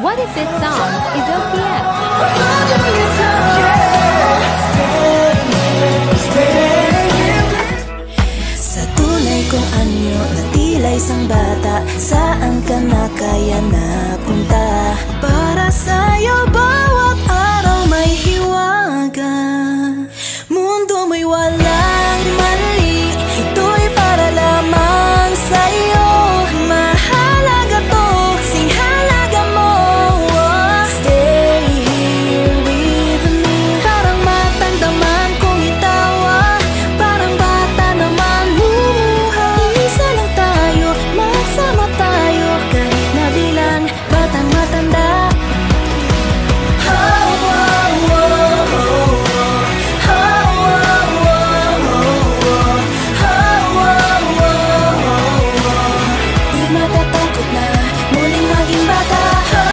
What if this song is OPM? Sa tunay kong anyo na tila isang bata, saan ka na kaya napunta? Para sa